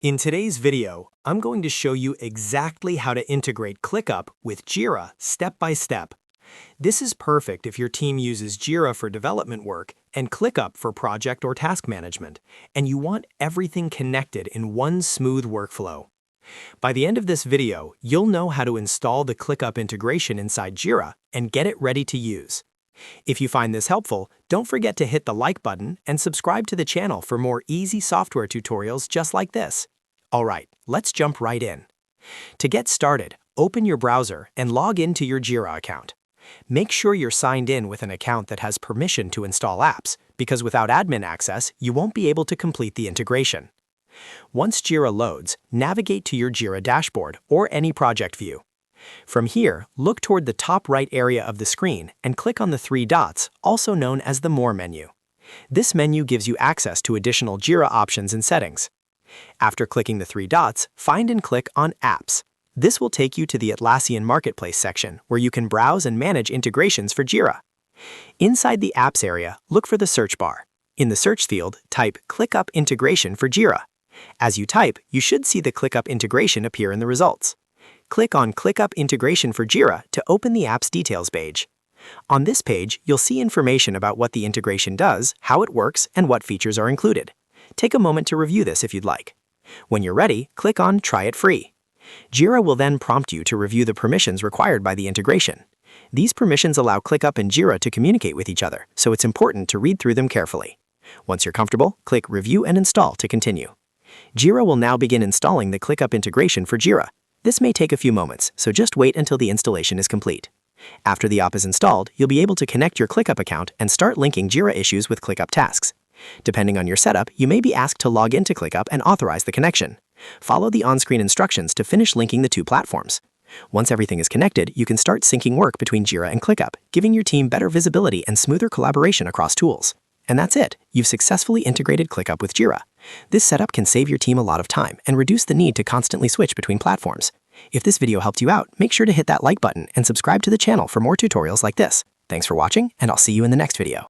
In today's video, I'm going to show you exactly how to integrate ClickUp with Jira step by step. This is perfect if your team uses Jira for development work and ClickUp for project or task management, and you want everything connected in one smooth workflow. By the end of this video, you'll know how to install the ClickUp integration inside Jira and get it ready to use. If you find this helpful, don't forget to hit the like button and subscribe to the channel for more easy software tutorials just like this. Alright, let's jump right in. To get started, open your browser and log into your Jira account. Make sure you're signed in with an account that has permission to install apps, because without admin access, you won't be able to complete the integration. Once Jira loads, navigate to your Jira dashboard or any project view. From here, look toward the top right area of the screen and click on the three dots, also known as the More menu. This menu gives you access to additional Jira options and settings. After clicking the three dots, find and click on Apps. This will take you to the Atlassian Marketplace section, where you can browse and manage integrations for Jira. Inside the Apps area, look for the search bar. In the search field, type ClickUp Integration for Jira. As you type, you should see the ClickUp integration appear in the results. Click on ClickUp Integration for Jira to open the app's details page. On this page, you'll see information about what the integration does, how it works, and what features are included. Take a moment to review this if you'd like. When you're ready, click on Try It Free. Jira will then prompt you to review the permissions required by the integration. These permissions allow ClickUp and Jira to communicate with each other, so it's important to read through them carefully. Once you're comfortable, click Review and Install to continue. Jira will now begin installing the ClickUp integration for Jira. This may take a few moments, so just wait until the installation is complete. After the app is installed, you'll be able to connect your ClickUp account and start linking Jira issues with ClickUp tasks. Depending on your setup, you may be asked to log into ClickUp and authorize the connection. Follow the on-screen instructions to finish linking the two platforms. Once everything is connected, you can start syncing work between Jira and ClickUp, giving your team better visibility and smoother collaboration across tools. And that's it. You've successfully integrated ClickUp with Jira. This setup can save your team a lot of time and reduce the need to constantly switch between platforms. If this video helped you out, make sure to hit that like button and subscribe to the channel for more tutorials like this. Thanks for watching, and I'll see you in the next video.